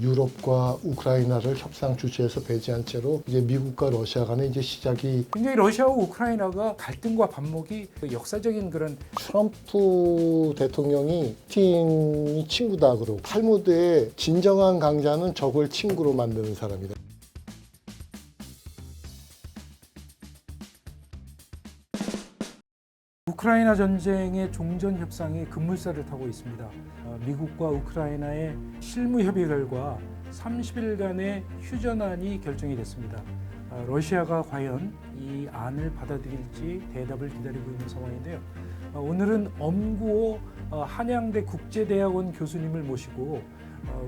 유럽과 우크라이나를 협상 주체에서 배제한 채로 이제 미국과 러시아 간의 이제 시작이 굉장히 러시아와 우크라이나가 갈등과 반목이 역사적인 그런 트럼프 대통령이 푸틴이 친구다 그러고 탈무드의 진정한 강자는 적을 친구로 만드는 사람이다. 우크라이나 전쟁의 종전 협상이 급물살을 타고 있습니다. 미국과 우크라이나의 실무 협의 결과 30일간의 휴전안이 결정이 됐습니다. 러시아가 과연 이 안을 받아들일지 대답을 기다리고 있는 상황인데요. 오늘은 엄구호 한양대 국제대학원 교수님을 모시고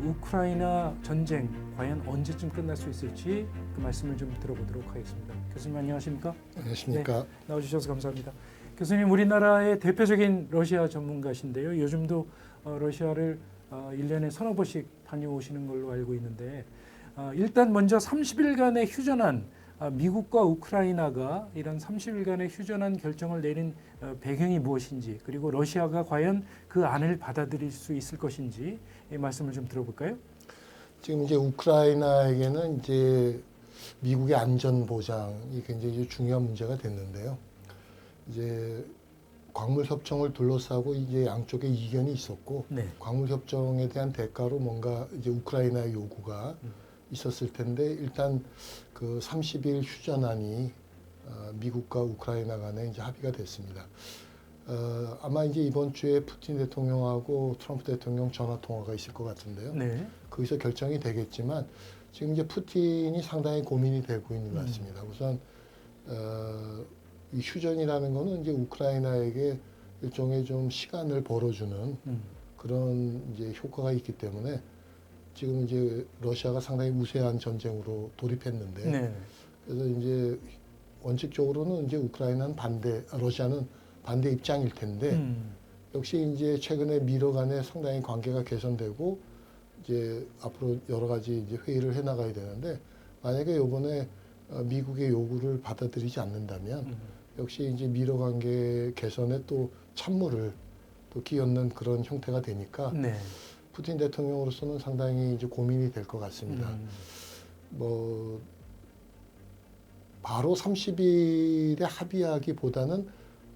우크라이나 전쟁 과연 언제쯤 끝날 수 있을지 그 말씀을 좀 들어보도록 하겠습니다. 교수님 안녕하십니까? 안녕하십니까? 네, 나와주셔서 감사합니다. 교수님 우리나라의 대표적인 러시아 전문가신데요. 요즘도 러시아를 1년에 서너 번씩 다녀오시는 걸로 알고 있는데 일단 먼저 30일간의 휴전안, 미국과 우크라이나가 이런 30일간의 휴전안 결정을 내린 배경이 무엇인지, 그리고 러시아가 과연 그 안을 받아들일 수 있을 것인지 이 말씀을 좀 들어볼까요? 지금 이제 우크라이나에게는 이제 미국의 안전 보장이 굉장히 중요한 문제가 됐는데요. 이제 광물 협정을 둘러싸고 이제 양쪽에 이견이 있었고, 네. 광물 협정에 대한 대가로 뭔가 이제 우크라이나의 요구가 있었을 텐데 일단 그 30일 휴전안이 미국과 우크라이나 간에 이제 합의가 됐습니다. 아마 이제 이번 주에 푸틴 대통령하고 트럼프 대통령 전화 통화가 있을 것 같은데요. 네. 거기서 결정이 되겠지만 지금 이제 푸틴이 상당히 고민이 되고 있는 것 같습니다. 우선 이 휴전이라는 거는 이제 우크라이나에게 일종의 좀 시간을 벌어주는 그런 이제 효과가 있기 때문에 지금 이제 러시아가 상당히 우세한 전쟁으로 돌입했는데 네. 그래서 이제 원칙적으로는 이제 러시아는 반대 입장일 텐데 역시 이제 최근에 미러 간에 상당히 관계가 개선되고 이제 앞으로 여러 가지 이제 회의를 해 나가야 되는데 만약에 이번에 미국의 요구를 받아들이지 않는다면 역시 이제 미러 관계 개선에 또 찬물을 또 끼얹는 그런 형태가 되니까 네. 푸틴 대통령으로서는 상당히 이제 고민이 될 것 같습니다. 뭐 바로 30일에 합의하기보다는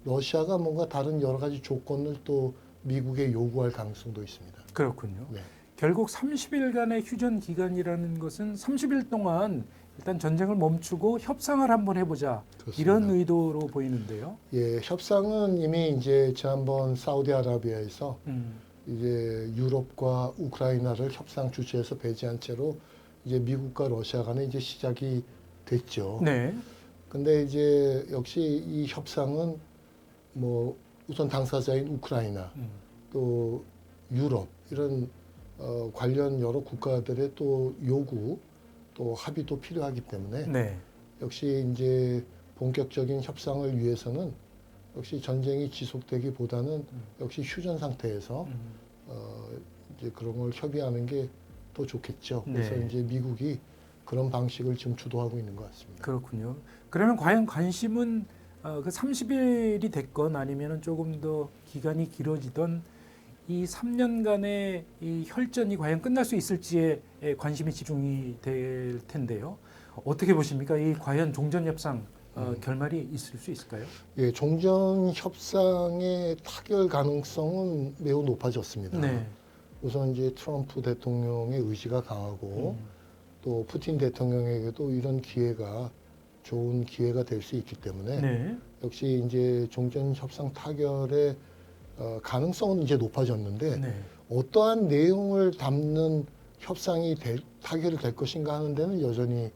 러시아가 뭔가 다른 여러 가지 조건을 또 미국에 요구할 가능성도 있습니다. 그렇군요. 네. 결국 30일간의 휴전 기간이라는 것은 30일 동안 일단 전쟁을 멈추고 협상을 한번 해보자. 그렇습니다. 이런 의도로 보이는데요. 예, 협상은 이미 이제 지난번 사우디아라비아에서 이제 유럽과 우크라이나를 협상 주체에서 배제한 채로 이제 미국과 러시아 간에 이제 시작이 됐죠. 네. 근데 이제 역시 이 협상은 뭐 우선 당사자인 우크라이나 또 유럽 이런 관련 여러 국가들의 또 요구 또 합의도 필요하기 때문에 네. 역시 이제 본격적인 협상을 위해서는 역시 전쟁이 지속되기보다는 역시 휴전 상태에서 이제 그런 걸 협의하는 게 더 좋겠죠. 그래서 네. 이제 미국이 그런 방식을 지금 주도하고 있는 것 같습니다. 그렇군요. 그러면 과연 관심은 그 30일이 됐건 아니면 조금 더 기간이 길어지던 이 3년간의 이 혈전이 과연 끝날 수 있을지에 관심이 집중이 될 텐데요. 어떻게 보십니까? 이 과연 종전 협상 결말이 있을 수 있을까요? 예, 종전 협상의 타결 가능성은 매우 높아졌습니다. 네. 우선 이제 트럼프 대통령의 의지가 강하고 또 푸틴 대통령에게도 이런 기회가 좋은 기회가 될 수 있기 때문에 네. 역시 이제 종전 협상 타결의 가능성은 이제 높아졌는데 네. 어떠한 내용을 담는 협상이 타결이 될 것인가 하는 데는 여전히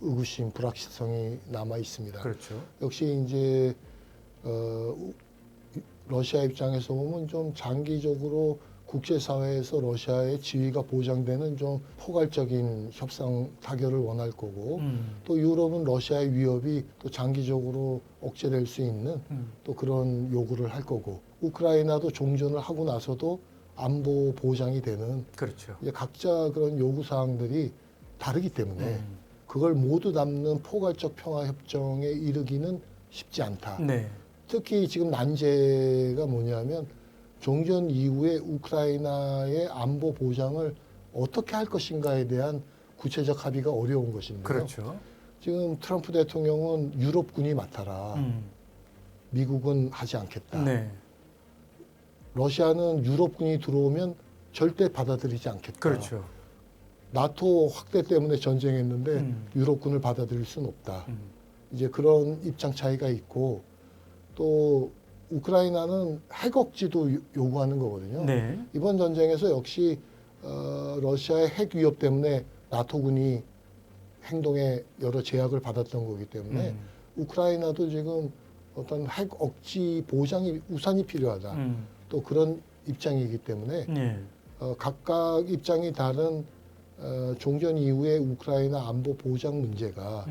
의구심, 불확실성이 남아 있습니다. 그렇죠. 역시 이제 러시아 입장에서 보면 좀 장기적으로 국제사회에서 러시아의 지위가 보장되는 좀 포괄적인 협상 타결을 원할 거고 또 유럽은 러시아의 위협이 또 장기적으로 억제될 수 있는 또 그런 요구를 할 거고 우크라이나도 종전을 하고 나서도 안보 보장이 되는 그렇죠. 이제 각자 그런 요구 사항들이 다르기 때문에 그걸 모두 담는 포괄적 평화 협정에 이르기는 쉽지 않다. 네. 특히 지금 난제가 뭐냐면 종전 이후에 우크라이나의 안보 보장을 어떻게 할 것인가에 대한 구체적 합의가 어려운 것인데요. 그렇죠. 지금 트럼프 대통령은 유럽군이 맡아라. 미국은 하지 않겠다. 네. 러시아는 유럽군이 들어오면 절대 받아들이지 않겠다. 그렇죠. 나토 확대 때문에 전쟁했는데 유럽군을 받아들일 수는 없다. 이제 그런 입장 차이가 있고 또 우크라이나는 핵 억지도 요구하는 거거든요. 네. 이번 전쟁에서 역시 러시아의 핵 위협 때문에 나토군이 행동에 여러 제약을 받았던 거기 때문에 우크라이나도 지금 어떤 핵 억지 보장이 우선이 필요하다. 또 그런 입장이기 때문에 네. 각각 입장이 다른 종전 이후의 우크라이나 안보 보장 문제가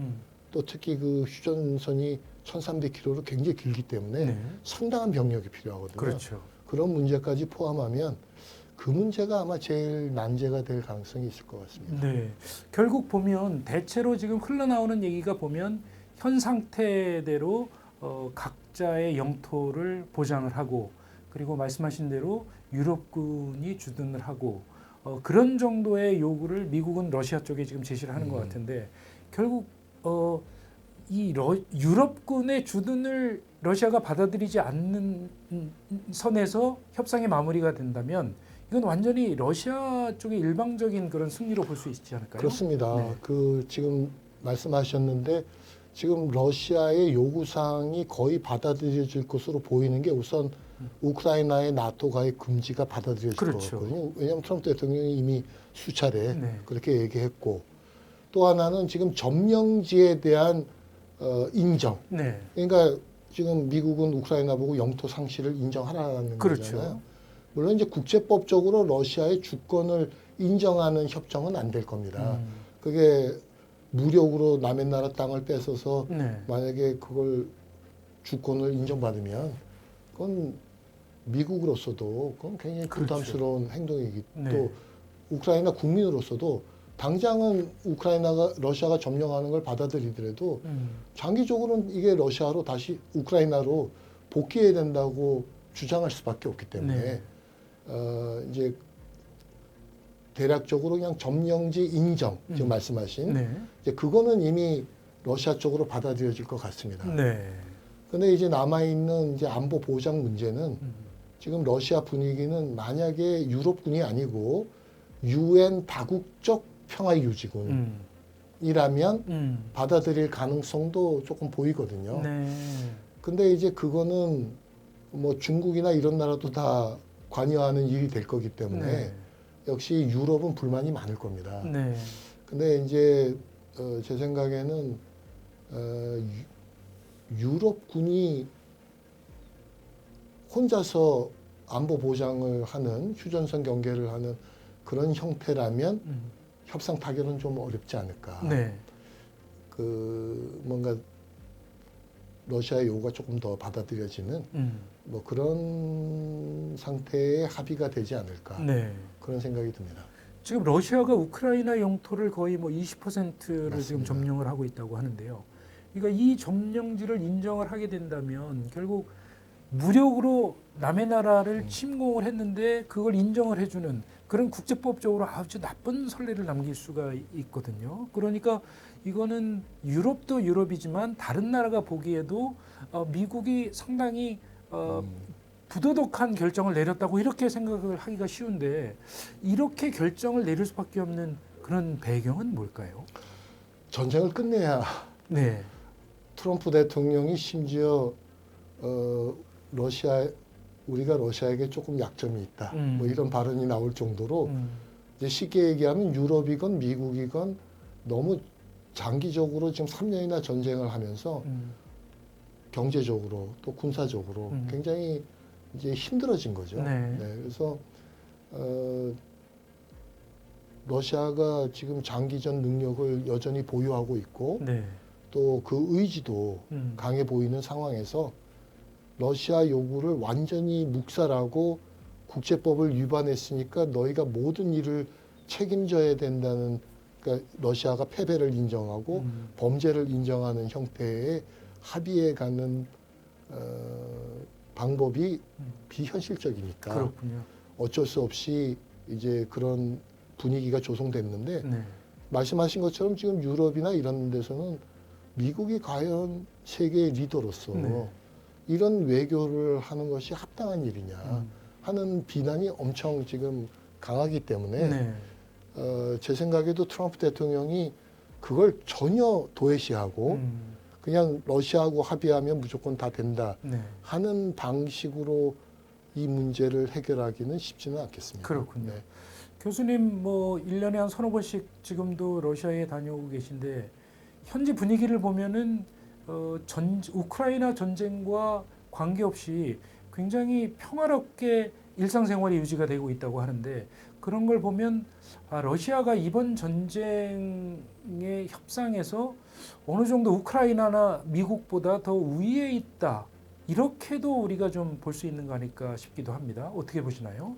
또 특히 그 휴전선이 1,300km로 굉장히 길기 때문에 네. 상당한 병력이 필요하거든요. 그렇죠. 그런 문제까지 포함하면 그 문제가 아마 제일 난제가 될 가능성이 있을 것 같습니다. 네. 결국 보면 대체로 지금 흘러나오는 얘기가 보면 현 상태대로 각자의 영토를 보장을 하고 그리고 말씀하신 대로 유럽군이 주둔을 하고 그런 정도의 요구를 미국은 러시아 쪽에 지금 제시를 하는 것 같은데 결국 이 유럽군의 주둔을 러시아가 받아들이지 않는 선에서 협상이 마무리가 된다면 이건 완전히 러시아 쪽의 일방적인 그런 승리로 볼 수 있지 않을까요? 그렇습니다. 네. 그 지금 말씀하셨는데 지금 러시아의 요구사항이 거의 받아들여질 것으로 보이는 게 우선 우크라이나의 나토 가입 금지가 받아들여질 그렇죠. 것 같거든요. 왜냐하면 트럼프 대통령이 이미 수차례 네. 그렇게 얘기했고 또 하나는 지금 점령지에 대한 인정. 네. 그러니까 지금 미국은 우크라이나 보고 영토 상실을 인정하라는 그렇죠. 거잖아요. 물론 이제 국제법적으로 러시아의 주권을 인정하는 협정은 안 될 겁니다. 그게 무력으로 남의 나라 땅을 뺏어서 네. 만약에 그걸 주권을 인정받으면 그건 미국으로서도 그건 굉장히 그렇죠. 부담스러운 행동이기 네. 또 우크라이나 국민으로서도 당장은 우크라이나가 러시아가 점령하는 걸 받아들이더라도 장기적으로는 이게 러시아로 다시 우크라이나로 복귀해야 된다고 주장할 수밖에 없기 때문에 네. 이제 대략적으로 그냥 점령지 인정 지금 말씀하신 네. 이제 그거는 이미 러시아 쪽으로 받아들여질 것 같습니다. 네. 근데 이제 남아 있는 이제 안보 보장 문제는 지금 러시아 분위기는 만약에 유럽군이 아니고 유엔 다국적 평화 유지군이라면 받아들일 가능성도 조금 보이거든요. 네. 근데 이제 그거는 뭐 중국이나 이런 나라도 다 관여하는 일이 될 거기 때문에 네. 역시 유럽은 불만이 많을 겁니다. 네. 근데 이제 제 생각에는 유럽군이 혼자서 안보 보장을 하는 휴전선 경계를 하는 그런 형태라면 협상 타결은 좀 어렵지 않을까. 네. 그 뭔가 러시아의 요구가 조금 더 받아들여지는 뭐 그런 상태의 합의가 되지 않을까. 네. 그런 생각이 듭니다. 지금 러시아가 우크라이나 영토를 거의 뭐 20%를 지금 맞습니다. 점령을 하고 있다고 하는데요. 그러니까 이 점령지를 인정을 하게 된다면 결국 무력으로 남의 나라를 침공을 했는데 그걸 인정을 해주는 그런 국제법적으로 아주 나쁜 선례를 남길 수가 있거든요. 그러니까 이거는 유럽도 유럽이지만 다른 나라가 보기에도 미국이 상당히 부도덕한 결정을 내렸다고 이렇게 생각을 하기가 쉬운데 이렇게 결정을 내릴 수밖에 없는 그런 배경은 뭘까요? 전쟁을 끝내야 네. 트럼프 대통령이 심지어 우리가 러시아에게 조금 약점이 있다. 뭐 이런 발언이 나올 정도로 이제 쉽게 얘기하면 유럽이건 미국이건 너무 장기적으로 지금 3년이나 전쟁을 하면서 경제적으로 또 군사적으로 굉장히 이제 힘들어진 거죠. 네. 네, 그래서 러시아가 지금 장기전 능력을 여전히 보유하고 있고 네. 또 그 의지도 강해 보이는 상황에서 러시아 요구를 완전히 묵살하고 국제법을 위반했으니까 너희가 모든 일을 책임져야 된다는 그러니까 러시아가 패배를 인정하고 범죄를 인정하는 형태의 합의에 가는 방법이 비현실적이니까 그렇군요. 어쩔 수 없이 이제 그런 분위기가 조성됐는데 네. 말씀하신 것처럼 지금 유럽이나 이런 데서는 미국이 과연 세계의 리더로서 네. 이런 외교를 하는 것이 합당한 일이냐 하는 비난이 엄청 지금 강하기 때문에 네. 제 생각에도 트럼프 대통령이 그걸 전혀 도외시하고 그냥 러시아하고 합의하면 무조건 다 된다 네. 하는 방식으로 이 문제를 해결하기는 쉽지는 않겠습니다. 그렇군요. 네. 교수님 뭐 1년에 한 서너 번씩 지금도 러시아에 다녀오고 계신데 현지 분위기를 보면은 우크라이나 전쟁과 관계없이 굉장히 평화롭게 일상생활이 유지가 되고 있다고 하는데 그런 걸 보면 러시아가 이번 전쟁의 협상에서 어느 정도 우크라이나나 미국보다 더 우위에 있다. 이렇게도 우리가 좀 볼 수 있는 거 아닐까 싶기도 합니다. 어떻게 보시나요?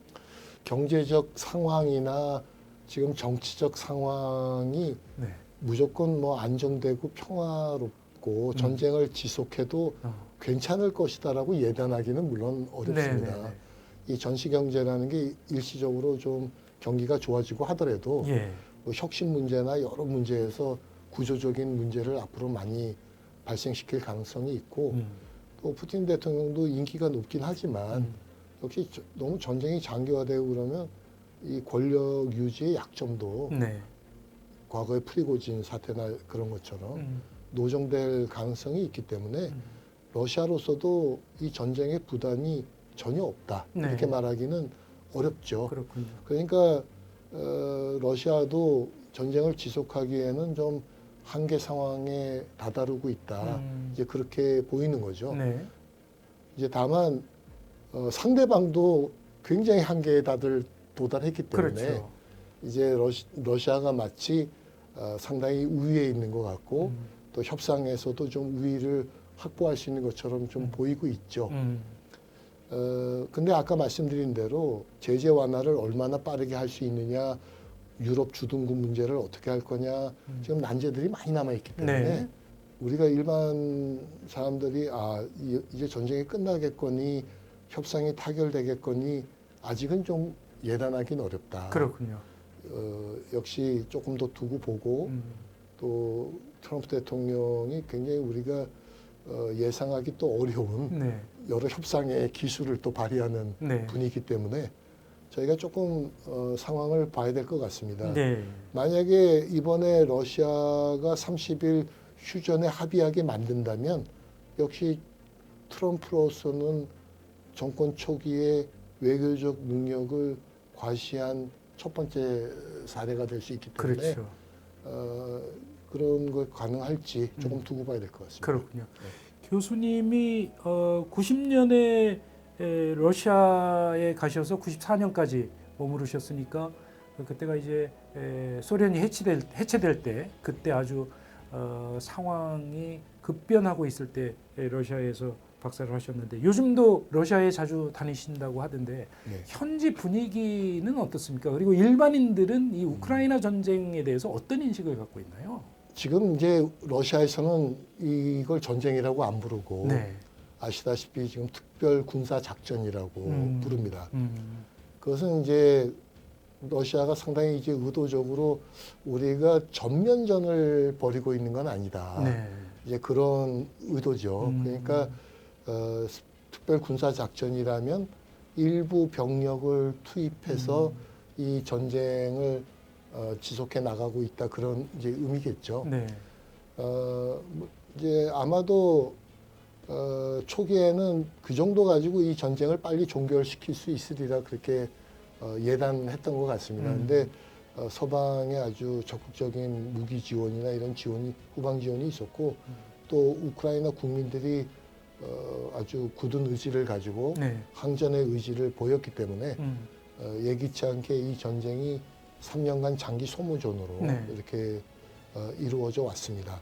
경제적 상황이나 지금 정치적 상황이 네. 무조건 뭐 안정되고 평화롭고 전쟁을 지속해도 괜찮을 것이다라고 예단하기는 물론 어렵습니다. 네네네. 이 전시 경제라는 게 일시적으로 좀 경기가 좋아지고 하더라도 예. 뭐 혁신 문제나 여러 문제에서 구조적인 문제를 앞으로 많이 발생시킬 가능성이 있고 또 푸틴 대통령도 인기가 높긴 하지만 역시 너무 전쟁이 장기화되고 그러면 이 권력 유지의 약점도 네. 과거의 프리고진 사태나 그런 것처럼 노정될 가능성이 있기 때문에 러시아로서도 이 전쟁의 부담이 전혀 없다. 네. 이렇게 말하기는 어렵죠. 그렇군요. 그러니까 러시아도 전쟁을 지속하기에는 좀 한계 상황에 다다르고 있다. 이제 그렇게 보이는 거죠. 네. 이제 다만 상대방도 굉장히 한계에 도달했기 때문에 그렇죠. 이제 러시아가 마치 상당히 우위에 있는 것 같고 또 협상에서도 좀 우위를 확보할 수 있는 것처럼 좀 보이고 있죠. 근데 아까 말씀드린 대로 제재 완화를 얼마나 빠르게 할 수 있느냐, 유럽 주둔국 문제를 어떻게 할 거냐, 지금 난제들이 많이 남아있기 때문에 네. 우리가 일반 사람들이 이제 전쟁이 끝나겠거니 협상이 타결되겠거니 아직은 좀 예단하기는 어렵다. 그렇군요. 역시 조금 더 두고 보고 또 트럼프 대통령이 굉장히 우리가 예상하기 또 어려운 네. 여러 협상의 기술을 또 발휘하는 네. 분이기 때문에 저희가 조금 상황을 봐야 될 것 같습니다. 네. 만약에 이번에 러시아가 30일 휴전에 합의하게 만든다면 역시 트럼프로서는 정권 초기에 외교적 능력을 과시한 첫 번째 사례가 될 수 있기 때문에 그렇죠. 그런 걸 가능할지 조금 두고 봐야 될 것 같습니다. 그렇군요. 교수님이 90년에 러시아에 가셔서 94년까지 머무르셨으니까 그때가 이제 소련이 해체될 때 그때 아주 상황이 급변하고 있을 때 러시아에서 박사를 하셨는데 요즘도 러시아에 자주 다니신다고 하던데 네. 현지 분위기는 어떻습니까? 그리고 일반인들은 이 우크라이나 전쟁에 대해서 어떤 인식을 갖고 있나요? 지금 이제 러시아에서는 이걸 전쟁이라고 안 부르고 네. 아시다시피 지금 특별 군사 작전이라고 부릅니다. 그것은 이제 러시아가 상당히 이제 의도적으로 우리가 전면전을 벌이고 있는 건 아니다. 네. 이제 그런 의도죠. 그러니까 특별 군사 작전이라면 일부 병력을 투입해서 이 전쟁을 지속해 나가고 있다 그런 이제 의미겠죠. 네. 이제 아마도 초기에는 그 정도 가지고 이 전쟁을 빨리 종결시킬 수 있으리라 그렇게 예단했던 것 같습니다. 근데 서방의 아주 적극적인 무기 지원이나 이런 지원이 후방 지원이 있었고 또 우크라이나 국민들이 아주 굳은 의지를 가지고 네. 항전의 의지를 보였기 때문에 예기치 않게 이 전쟁이 3년간 장기 소모전으로 네. 이렇게 이루어져 왔습니다.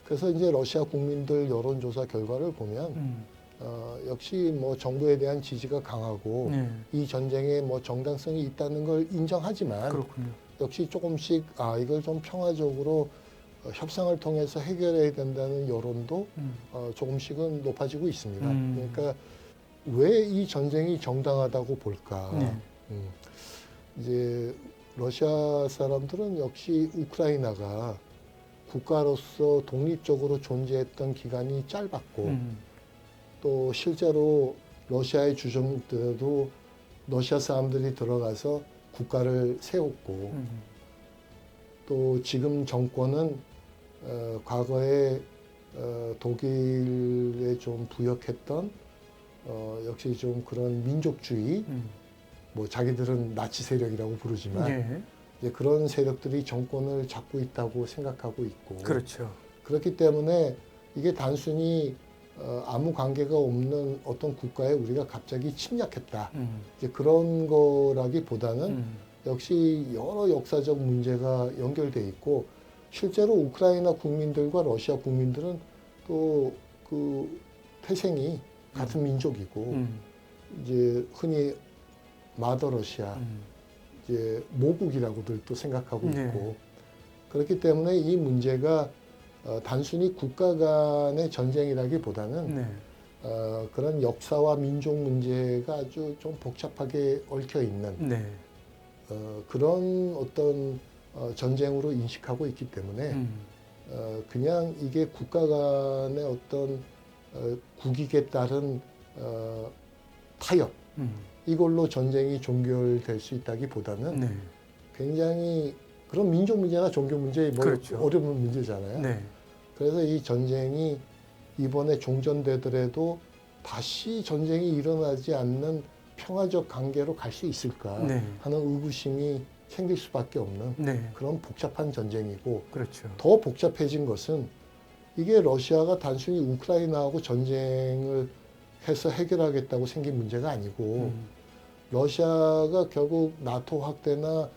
그래서 이제 러시아 국민들 여론조사 결과를 보면 역시 뭐 정부에 대한 지지가 강하고 네. 이 전쟁에 뭐 정당성이 있다는 걸 인정하지만 그렇군요. 역시 조금씩 이걸 좀 평화적으로 협상을 통해서 해결해야 된다는 여론도 조금씩은 높아지고 있습니다. 그러니까 왜 이 전쟁이 정당하다고 볼까? 네. 이제 러시아 사람들은 역시 우크라이나가 국가로서 독립적으로 존재했던 기간이 짧았고 또 실제로 러시아의 주정 때도 러시아 사람들이 들어가서 국가를 세웠고 또 지금 정권은 과거에 독일에 좀 부역했던 역시 좀 그런 민족주의 뭐 자기들은 나치 세력이라고 부르지만 예. 이제 그런 세력들이 정권을 잡고 있다고 생각하고 있고 그렇죠. 그렇기 때문에 이게 단순히 아무 관계가 없는 어떤 국가에 우리가 갑자기 침략했다 이제 그런 거라기보다는 역시 여러 역사적 문제가 연결돼 있고 실제로 우크라이나 국민들과 러시아 국민들은 또 그 태생이 같은 민족이고 이제 흔히 마더 러시아 이제 모국이라고들 또 생각하고 있고 네. 그렇기 때문에 이 문제가 단순히 국가 간의 전쟁이라기보다는 네. 그런 역사와 민족 문제가 아주 좀 복잡하게 얽혀 있는 네. 그런 어떤 전쟁으로 인식하고 있기 때문에 그냥 이게 국가 간의 어떤 국익에 따른 타협 이걸로 전쟁이 종결될 수 있다기보다는 네. 굉장히 그런 민족 문제나 종교 문제 뭐 그렇죠. 어려운 문제잖아요. 네. 그래서 이 전쟁이 이번에 종전되더라도 다시 전쟁이 일어나지 않는 평화적 관계로 갈 수 있을까 네. 하는 의구심이 생길 수밖에 없는 네. 그런 복잡한 전쟁이고 그렇죠. 더 복잡해진 것은 이게 러시아가 단순히 우크라이나하고 전쟁을 해서 해결하겠다고 생긴 문제가 아니고 러시아가 결국 나토 확대나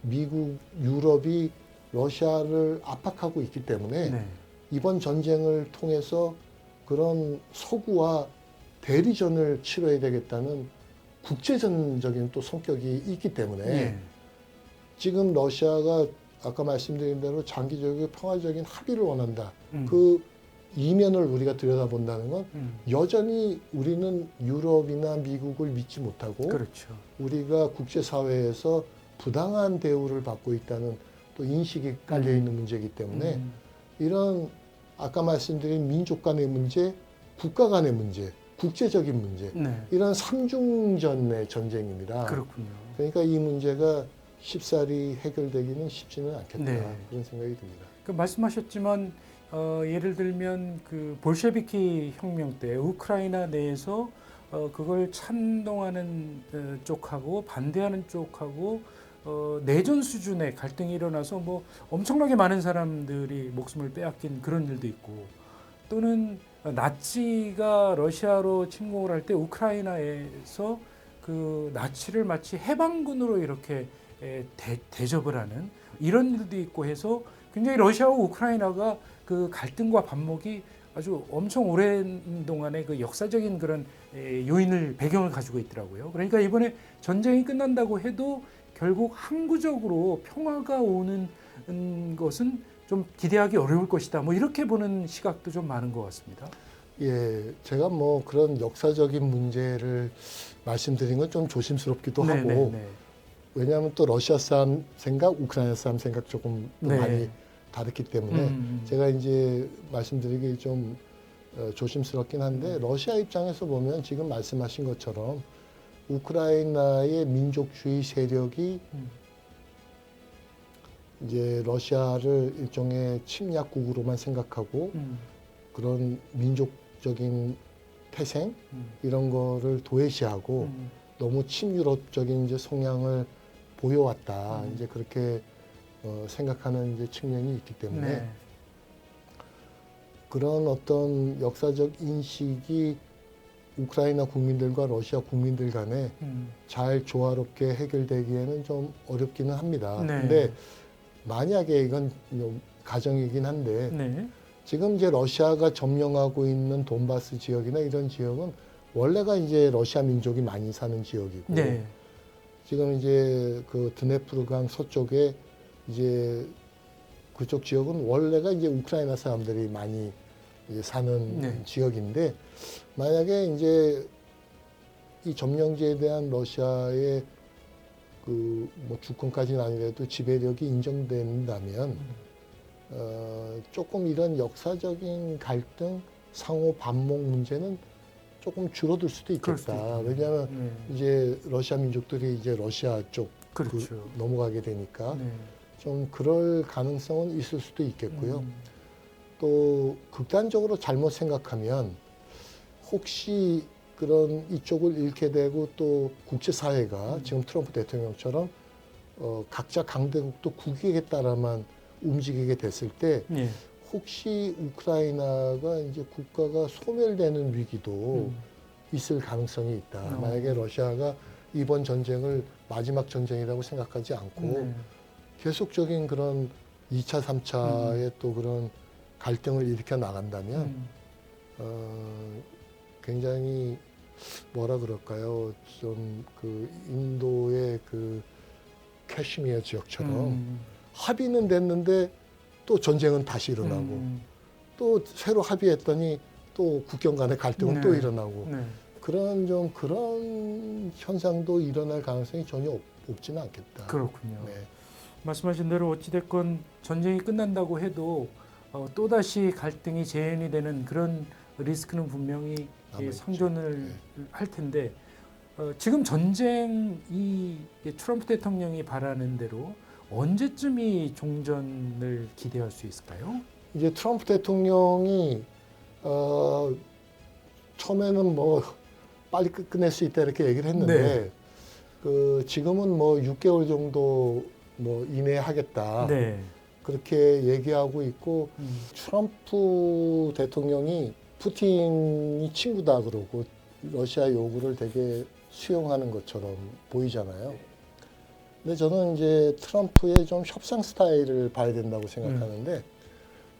미국, 유럽이 러시아를 압박하고 있기 때문에 네. 이번 전쟁을 통해서 그런 서구와 대리전을 치러야 되겠다는 국제전적인 또 성격이 있기 때문에 예. 지금 러시아가 아까 말씀드린 대로 장기적이고 평화적인 합의를 원한다. 음. 그 이면을 우리가 들여다본다는 건 여전히 우리는 유럽이나 미국을 믿지 못하고 그렇죠. 우리가 국제사회에서 부당한 대우를 받고 있다는 또 인식이 깔려있는 문제이기 때문에 이런 아까 말씀드린 민족 간의 문제, 국가 간의 문제, 국제적인 문제 네. 이런 삼중전의 전쟁입니다. 그렇군요. 그러니까 이 문제가 쉽사리 해결되기는 쉽지는 않겠다 네. 그런 생각이 듭니다. 그 말씀하셨지만 예를 들면 그 볼셰비키 혁명 때 우크라이나 내에서 그걸 찬동하는 쪽하고 반대하는 쪽하고 내전 수준의 갈등이 일어나서 뭐 엄청나게 많은 사람들이 목숨을 빼앗긴 그런 일도 있고 또는 나치가 러시아로 침공을 할 때 우크라이나에서 그 나치를 마치 해방군으로 이렇게 대접을 하는 이런 일도 있고 해서 굉장히 러시아와 우크라이나가 그 갈등과 반목이 아주 엄청 오랜 동안의 그 역사적인 그런 요인을 배경을 가지고 있더라고요. 그러니까 이번에 전쟁이 끝난다고 해도 결국 항구적으로 평화가 오는 것은 좀 기대하기 어려울 것이다. 뭐 이렇게 보는 시각도 좀 많은 것 같습니다. 예, 제가 뭐 그런 역사적인 문제를 말씀드린 건 좀 조심스럽기도 네, 하고 네, 네. 왜냐하면 또 러시아 사람 생각, 우크라이나 사람 생각 조금 또 네. 많이 다르기 때문에 제가 이제 말씀드리기 좀 조심스럽긴 한데 러시아 입장에서 보면 지금 말씀하신 것처럼 우크라이나의 민족주의 세력이 이제 러시아를 일종의 침략국으로만 생각하고 그런 민족적인 태생 이런 거를 도외시하고 너무 친유럽적인 이제 성향을 보여왔다 이제 그렇게 생각하는 이제 측면이 있기 때문에 네. 그런 어떤 역사적 인식이 우크라이나 국민들과 러시아 국민들 간에 잘 조화롭게 해결되기에는 좀 어렵기는 합니다. 네. 근데 만약에 이건 가정이긴 한데 네. 지금 이제 러시아가 점령하고 있는 돈바스 지역이나 이런 지역은 원래가 이제 러시아 민족이 많이 사는 지역이고 네. 지금 이제 그 드네프르강 서쪽에 이제 그쪽 지역은 원래가 이제 우크라이나 사람들이 많이 이제 사는 네. 지역인데 만약에 이제 이 점령지에 대한 러시아의 뭐 주권까지는 아니라도 지배력이 인정된다면 조금 이런 역사적인 갈등, 상호 반목 문제는 조금 줄어들 수도 그럴 수도 있겠다. 있겠네요. 왜냐하면 이제 러시아 민족들이 이제 러시아 쪽 그렇죠. 넘어가게 되니까 네. 좀 그럴 가능성은 있을 수도 있겠고요. 또 극단적으로 잘못 생각하면 혹시 그런 이쪽을 잃게 되고 또 국제사회가 지금 트럼프 대통령처럼 각자 강대국도 국익에 따라만 움직이게 됐을 때 예. 혹시 우크라이나가 이제 국가가 소멸되는 위기도 있을 가능성이 있다. 만약에 러시아가 이번 전쟁을 마지막 전쟁이라고 생각하지 않고 네. 계속적인 그런 2차, 3차의 또 그런 갈등을 일으켜 나간다면 굉장히 뭐라 그럴까요? 좀 그 인도의 그 캐시미어 지역처럼 합의는 됐는데 또 전쟁은 다시 일어나고 또 새로 합의했더니 또 국경 간의 갈등은 네. 또 일어나고 네. 그런 현상도 일어날 가능성이 전혀 없지는 않겠다. 그렇군요. 네. 말씀하신 대로 어찌됐건 전쟁이 끝난다고 해도 또다시 갈등이 재현이 되는 그런 리스크는 분명히 남아있죠. 상존을 할 텐데 지금 전쟁이 트럼프 대통령이 바라는 대로 언제쯤이 종전을 기대할 수 있을까요? 이제 트럼프 대통령이 처음에는 뭐 빨리 끝낼 수 있다 이렇게 얘기를 했는데 네. 그 지금은 뭐 6개월 정도 뭐 이내에 하겠다 네. 그렇게 얘기하고 있고 트럼프 대통령이 푸틴이 친구다 그러고 러시아 요구를 되게 수용하는 것처럼 보이잖아요. 근데 저는 이제 트럼프의 좀 협상 스타일을 봐야 된다고 생각하는데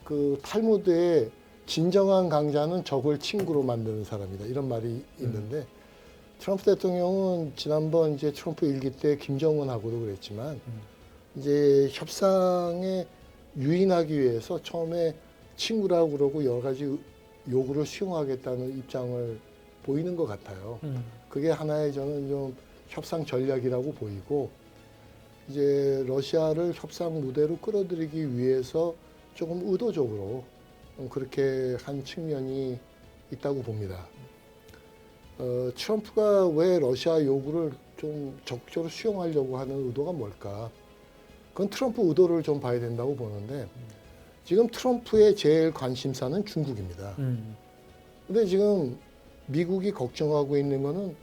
그 탈무드에 진정한 강자는 적을 친구로 만드는 사람이다 이런 말이 있는데 트럼프 대통령은 지난번 이제 트럼프 일기 때 김정은하고도 그랬지만 이제 협상에 유인하기 위해서 처음에 친구라고 그러고 여러 가지 요구를 수용하겠다는 입장을 보이는 것 같아요. 그게 하나의 저는 좀 협상 전략이라고 보이고 이제 러시아를 협상 무대로 끌어들이기 위해서 조금 의도적으로 그렇게 한 측면이 있다고 봅니다. 트럼프가 왜 러시아 요구를 좀 적극적으로 수용하려고 하는 의도가 뭘까? 그건 트럼프 의도를 좀 봐야 된다고 보는데 지금 트럼프의 제일 관심사는 중국입니다. 근데 지금 미국이 걱정하고 있는 거는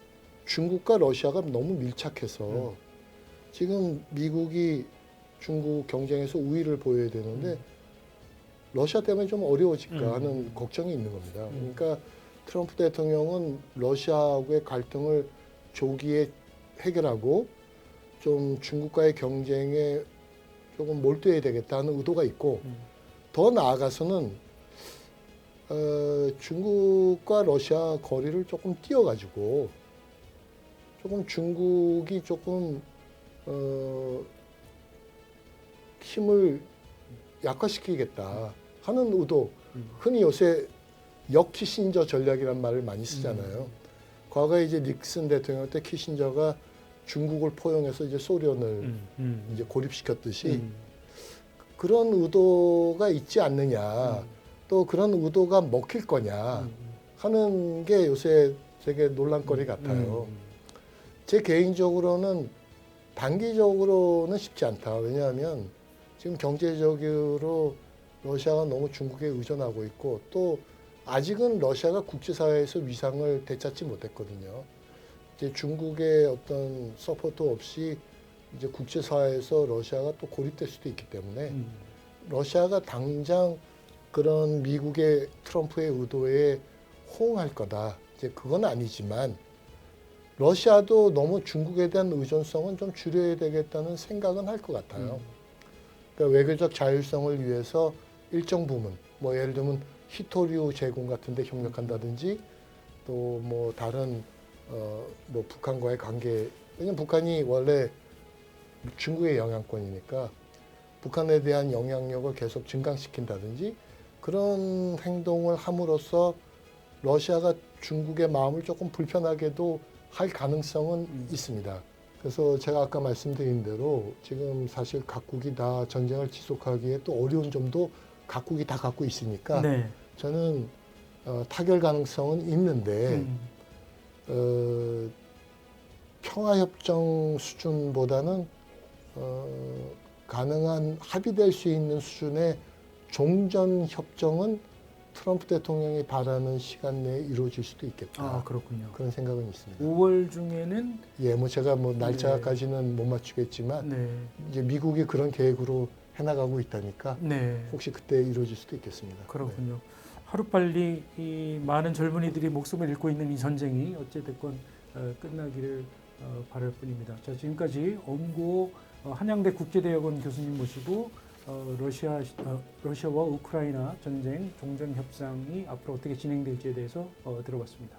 중국과 러시아가 너무 밀착해서 지금 미국이 중국 경쟁에서 우위를 보여야 되는데 러시아 때문에 좀 어려워질까 하는 걱정이 있는 겁니다. 그러니까 트럼프 대통령은 러시아하고의 갈등을 조기에 해결하고 좀 중국과의 경쟁에 조금 몰두해야 되겠다는 의도가 있고 더 나아가서는 중국과 러시아 거리를 조금 띄어가지고 조금 중국이 조금 힘을 약화시키겠다 하는 의도. 흔히 요새 역키신저 전략이란 말을 많이 쓰잖아요. 과거에 이제 닉슨 대통령 때 키신저가 중국을 포용해서 이제 소련을 이제 고립시켰듯이 그런 의도가 있지 않느냐, 또 그런 의도가 먹힐 거냐 하는 게 요새 되게 논란거리 같아요. 제 개인적으로는 단기적으로는 쉽지 않다. 왜냐하면 지금 경제적으로 러시아가 너무 중국에 의존하고 있고 또 아직은 러시아가 국제사회에서 위상을 되찾지 못했거든요. 이제 중국의 어떤 서포트 없이 이제 국제사회에서 러시아가 또 고립될 수도 있기 때문에 러시아가 당장 그런 미국의 트럼프의 의도에 호응할 거다. 이제 그건 아니지만 러시아도 너무 중국에 대한 의존성은 좀 줄여야 되겠다는 생각은 할 것 같아요. 그러니까 외교적 자율성을 위해서 일정 부분, 뭐 예를 들면 히토류 제공 같은 데 협력한다든지 또 뭐 다른 뭐 북한과의 관계, 왜냐면 북한이 원래 중국의 영향권이니까 북한에 대한 영향력을 계속 증강시킨다든지 그런 행동을 함으로써 러시아가 중국의 마음을 조금 불편하게도 할 가능성은 있습니다. 그래서 제가 아까 말씀드린 대로 지금 사실 각국이 다 전쟁을 지속하기에 또 어려운 점도 각국이 다 갖고 있으니까 네. 저는 타결 가능성은 있는데 평화협정 수준보다는 가능한 합의될 수 있는 수준의 종전협정은 트럼프 대통령이 바라는 시간 내에 이루어질 수도 있겠다. 아, 그렇군요. 그런 생각은 있습니다. 5월 중에는 예, 뭐 제가 뭐 날짜까지는 못 맞추겠지만 네. 이제 미국이 그런 계획으로 해나가고 있다니까 네. 혹시 그때 이루어질 수도 있겠습니다. 그렇군요. 하루빨리 이 많은 젊은이들이 목숨을 잃고 있는 이 전쟁이 어찌됐건 끝나기를 바랄 뿐입니다. 자, 지금까지 엄고 한양대 국제대학원 교수님 모시고 러시아와 우크라이나 전쟁 종전 협상이 앞으로 어떻게 진행될지에 대해서 들어봤습니다.